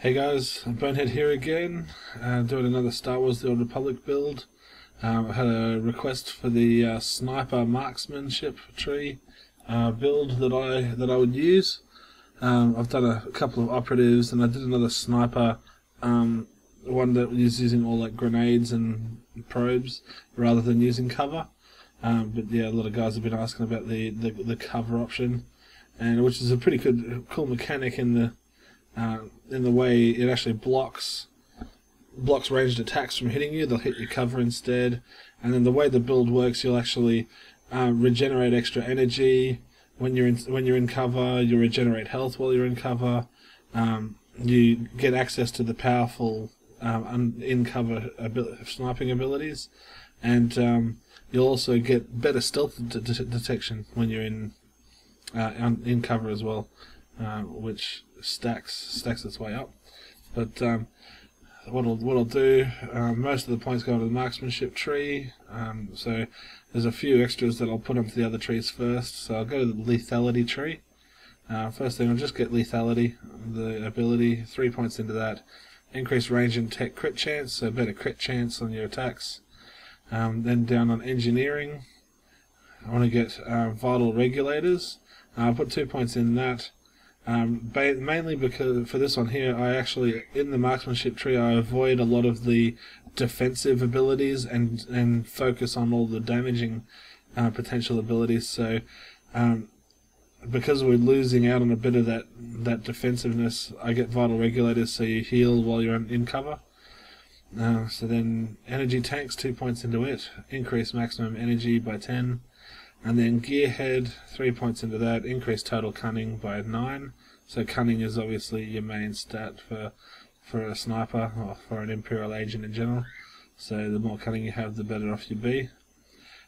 Hey guys, Bonehead here again, doing another Star Wars The Old Republic build. I had a request for the Sniper Marksmanship tree build that I would use. I've done a couple of operatives, and I did another sniper one that was using all like grenades and probes rather than using cover. But yeah, a lot of guys have been asking about the cover option, and which is a pretty cool mechanic in the way it actually blocks ranged attacks from hitting you. They'll hit your cover instead, and then the way the build works, you'll actually regenerate extra energy when you're in cover. You regenerate health while you're in cover. You get access to the powerful in cover sniping abilities, and you'll also get better stealth detection when you're in cover as well, which stacks its way up. But what I'll do, most of the points go into the marksmanship tree, so there's a few extras that I'll put onto the other trees first. So I'll go to the lethality tree. First thing, I'll just get lethality, the ability, 3 points into that. Increase range and tech crit chance, so better crit chance on your attacks. Then down on engineering, I want to get vital regulators. I'll put 2 points in that. Mainly because for this one here, I actually, in the marksmanship tree, I avoid a lot of the defensive abilities and focus on all the damaging potential abilities. So because we're losing out on a bit of that defensiveness, I get vital regulators, so you heal while you're in cover. So then energy tanks, 2 points into it, increase maximum energy by 10. And then gearhead, 3 points into that, increase total cunning by 9. So cunning is obviously your main stat for a sniper or for an Imperial agent in general. So the more cunning you have, the better off you be.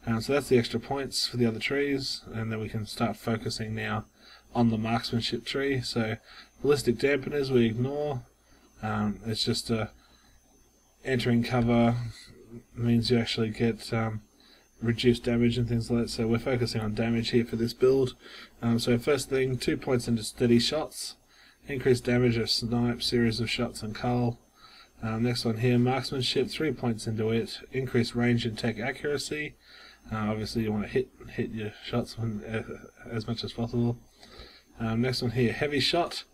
So that's the extra points for the other trees, and then we can start focusing now on the marksmanship tree. So ballistic dampeners we ignore. It's just entering cover means you actually get reduced damage and things like that, so we're focusing on damage here for this build. So first thing, 2 points into steady shots, increased damage of snipe, series of shots and cull. Next one here, marksmanship, 3 points into it, increased range and tech accuracy. Obviously you want to hit your shots as much as possible. Next one here, heavy shot.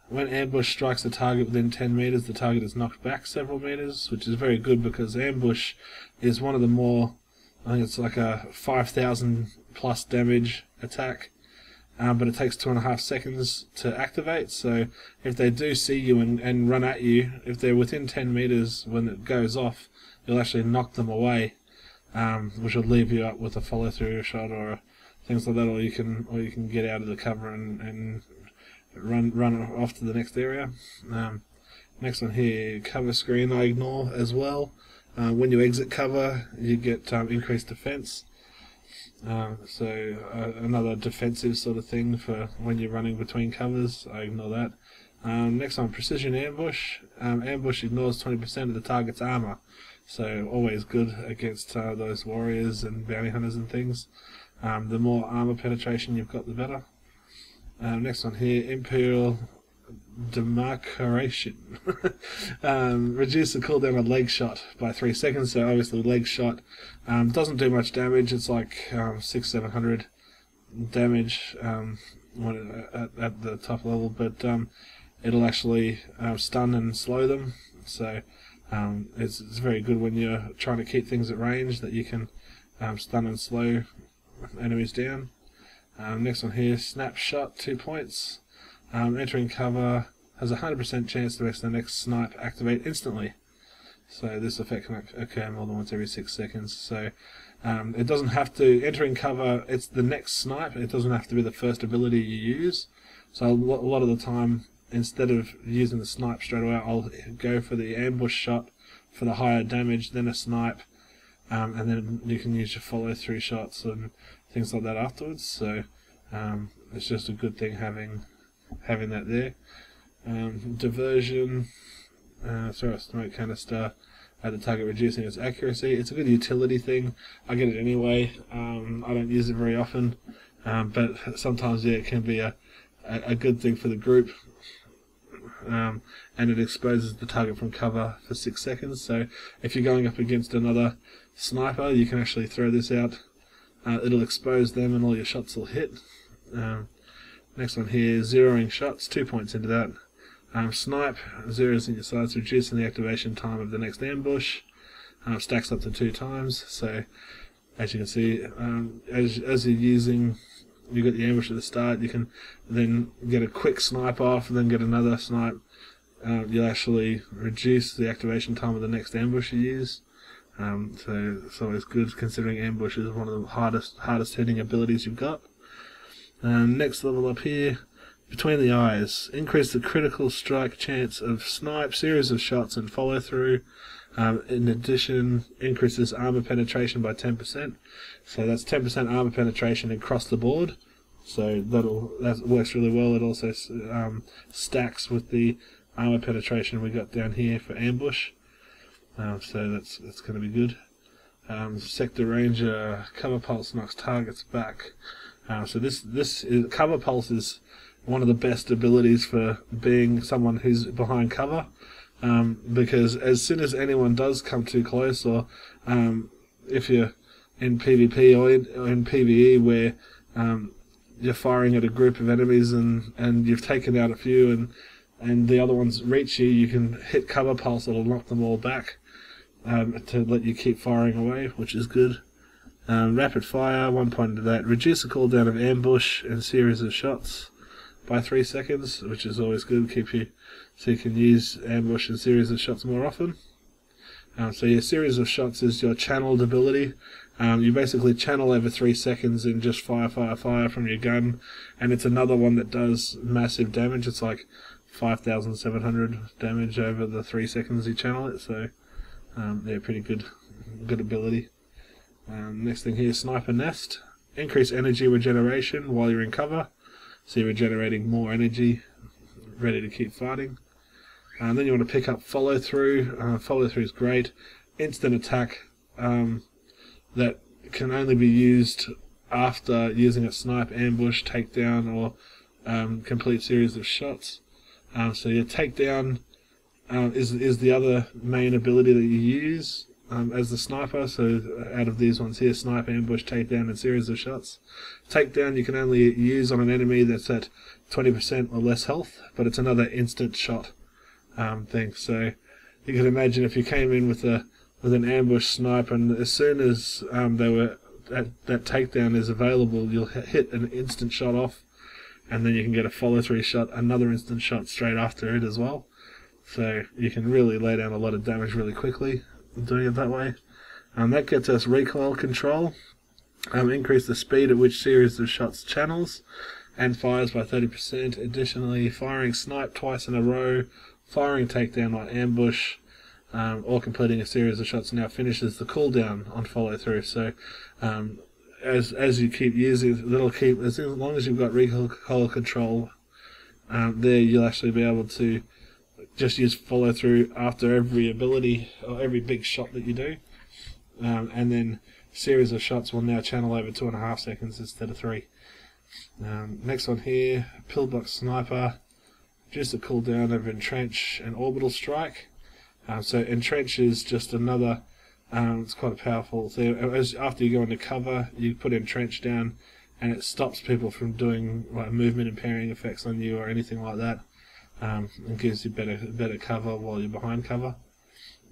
When ambush strikes the target within 10 meters, the target is knocked back several meters, which is very good because ambush is one of the more, I think it's like a 5,000 plus damage attack, but it takes 2.5 seconds to activate. So if they do see you and run at you, if they're within 10 meters when it goes off, you'll actually knock them away, which will leave you up with a follow through shot or things like that, or you can get out of the cover and run off to the next area. Next one here, cover screen I ignore as well. When you exit cover, you get increased defense. So another defensive sort of thing for when you're running between covers. I ignore that. Next one, precision ambush. Ambush ignores 20% of the target's armor, so always good against those warriors and bounty hunters and things. The more armor penetration you've got, the better. Next one here, Imperial Demarcation. Reduce the cooldown of leg shot by 3 seconds. So obviously leg shot doesn't do much damage. It's like 600-700 damage at the top level, but it'll actually stun and slow them. So it's very good when you're trying to keep things at range, that you can stun and slow enemies down. Next one here, snapshot, 2 points. Entering cover has a 100% chance to make the next snipe activate instantly. So this effect can occur more than once every 6 seconds. So it doesn't have to, entering cover, it's the next snipe, it doesn't have to be the first ability you use. So a lot of the time, instead of using the snipe straight away, I'll go for the ambush shot for the higher damage, then a snipe, and then you can use your follow through shots and things like that afterwards. So it's just a good thing having that there. Diversion, throw a smoke canister at the target, reducing its accuracy. It's a good utility thing. I get it anyway. I don't use it very often, but sometimes, yeah, it can be a good thing for the group. and it exposes the target from cover for 6 seconds. So if you're going up against another sniper, you can actually throw this out. It'll expose them and all your shots will hit. Next one here, zeroing shots, 2 points into that. Snipe, zeros in your sights, reducing the activation time of the next ambush. Stacks up to 2 times. So as you can see, as you're using, you got the ambush at the start, you can then get a quick snipe off, and then get another snipe. You'll actually reduce the activation time of the next ambush you use. So it's always good, considering ambush is one of the hardest hitting abilities you've got. Next level up here, between the eyes, increase the critical strike chance of snipe, series of shots and follow through. In addition, increases armor penetration by 10%. So that's 10% armor penetration across the board. So that works really well. It also stacks with the armor penetration we got down here for ambush. So that's going to be good. Sector Ranger, cover pulse knocks targets back. So this is, cover pulse is one of the best abilities for being someone who's behind cover, because as soon as anyone does come too close, or if you're in PvP or in PvE where you're firing at a group of enemies and you've taken out a few and the other ones reach you, you can hit cover pulse that'll knock them all back to let you keep firing away, which is good. Rapid fire, 1 point into that. Reduce the cooldown of ambush and series of shots by 3 seconds, which is always good, keep you so you can use ambush and series of shots more often. So your series of shots is your channeled ability. You basically channel over 3 seconds and just fire from your gun, and it's another one that does massive damage. It's like 5,700 damage over the 3 seconds you channel it, so yeah, pretty good ability. Next thing here, Sniper Nest. Increase energy regeneration while you're in cover, so you're regenerating more energy, ready to keep fighting. And then you want to pick up follow through. Follow through is great. Instant attack that can only be used after using a snipe, ambush, takedown, or complete series of shots. So your takedown is the other main ability that you use as the sniper. So out of these ones here, snipe, ambush, takedown, and series of shots. Takedown you can only use on an enemy that's at 20% or less health, but it's another instant shot thing. So you can imagine if you came in with an ambush snipe, and as soon as that takedown is available, you'll hit an instant shot off, and then you can get a follow-through shot, another instant shot straight after it as well. So you can really lay down a lot of damage really quickly doing it that way. That gets us recoil control. Increase the speed at which series of shots channels and fires by 30%. Additionally, firing snipe twice in a row, firing takedown or ambush, or completing a series of shots now finishes the cooldown on follow through. So as you keep using, that'll keep, as long as you've got recoil control there, you'll actually be able to just use follow through after every ability or every big shot that you do, and then series of shots will now channel over 2.5 seconds instead of 3. Next one here, pillbox sniper, just a cooldown of entrench and orbital strike. So entrench is just another, it's quite a powerful thing. After you go into cover, you put entrench down, and it stops people from doing like movement impairing effects on you or anything like that. It gives you better cover while you're behind cover,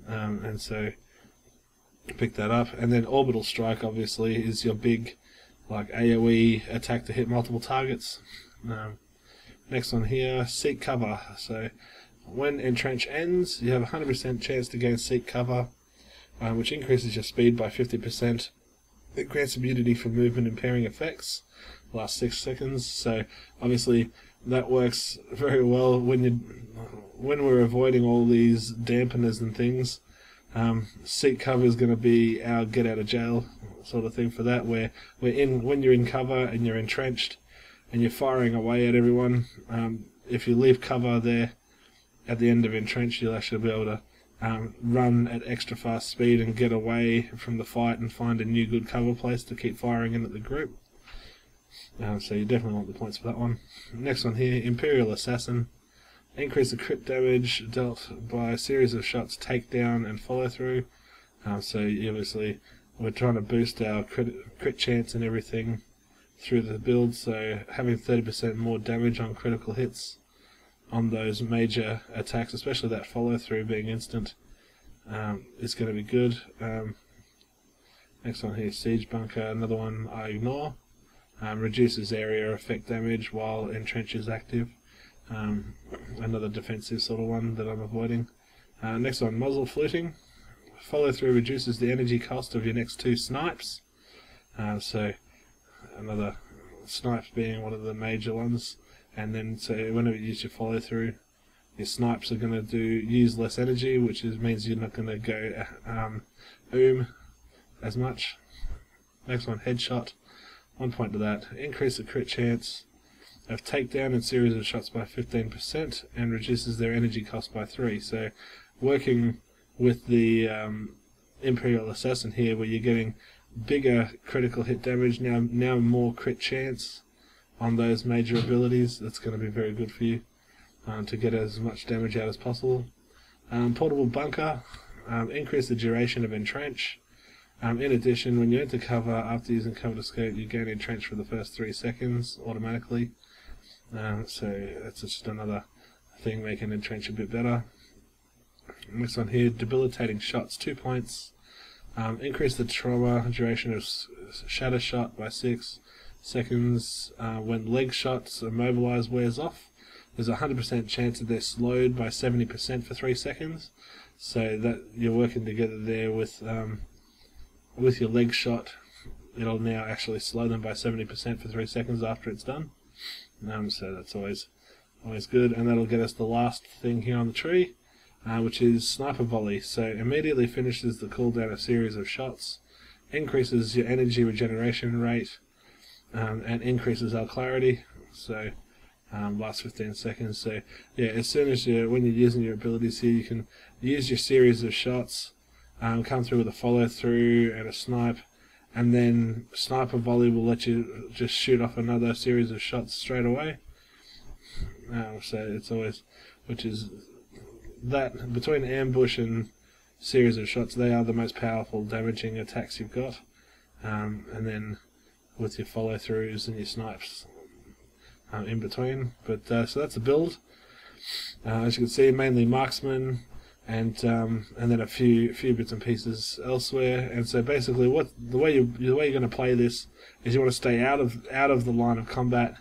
and so pick that up. And then orbital strike obviously is your big like AoE attack to hit multiple targets. Next one here, seek cover. So when entrench ends, you have a 100% chance to gain seek cover, which increases your speed by 50%. It grants immunity from movement impairing effects, last 6 seconds. So obviously that works very well when we're avoiding all these dampeners and things. Seek cover is going to be our get out of jail sort of thing for that, where when you're in cover and you're entrenched and you're firing away at everyone, if you leave cover there at the end of entrench, you'll actually be able to run at extra fast speed and get away from the fight and find a new good cover place to keep firing in at the group. So you definitely want the points for that one. Next one here, Imperial Assassin. Increase the crit damage dealt by a series of shots, takedown and follow through. So obviously we're trying to boost our crit chance and everything through the build, so having 30% more damage on critical hits on those major attacks, especially that follow through being instant, is going to be good. Next one here, Siege Bunker, another one I ignore. Reduces area effect damage while Entrench is active. Another defensive sort of one that I'm avoiding. Next one, Muzzle Fluting. Follow through reduces the energy cost of your next 2 snipes. So another snipes being one of the major ones. And then so whenever you use your follow through, your snipes are going to use less energy, which means you're not going to go as much. Next one, Headshot. 1 point to that. Increase the crit chance of takedown in series of shots by 15% and reduces their energy cost by 3. So working with the Imperial Assassin here, where you're getting bigger critical hit damage, now more crit chance on those major abilities, that's going to be very good for you to get as much damage out as possible. Portable Bunker, increase the duration of Entrench. In addition, when you enter cover after using cover to scope, you gain Entrench for the first 3 seconds automatically. So that's just another thing making Entrench a bit better. Next one here, Debilitating Shots, 2 points. Increase the trauma duration of Shatter Shot by 6 seconds. When leg shots immobilized wears off, there's a 100% chance that they're slowed by 70% for 3 seconds. So that you're working together there with your leg shot, it'll now actually slow them by 70% for 3 seconds after it's done. So that's always good, and that'll get us the last thing here on the tree, which is Sniper Volley. So immediately finishes the cooldown of series of shots, increases your energy regeneration rate, and increases our clarity. So lasts 15 seconds. So yeah, as soon as when you're using your abilities here, you can use your series of shots, come through with a follow through and a snipe, and then Sniper Volley will let you just shoot off another series of shots straight away. So it's always, which is that between ambush and series of shots, they are the most powerful damaging attacks you've got. And then with your follow throughs and your snipes in between. But so that's the build. As you can see, mainly marksman, and then a few bits and pieces elsewhere. And so basically, the way you're going to play this is you want to stay out of the line of combat,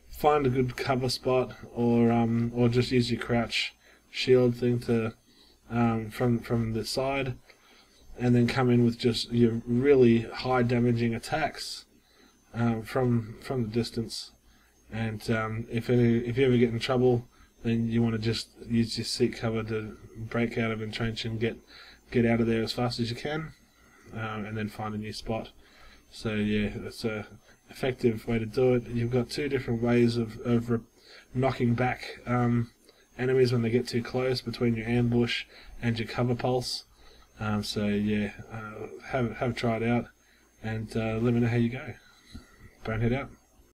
find a good cover spot, or just use your crouch shield thing to from the side, and then come in with just your really high damaging attacks from the distance. And if you ever get in trouble, then you want to just use your seat cover to break out of entrench and get out of there as fast as you can, and then find a new spot. So yeah, that's a effective way to do it. You've got 2 different ways of knocking back enemies when they get too close, between your ambush and your cover pulse. So yeah, have a try it out, and let me know how you go. Bonehead out.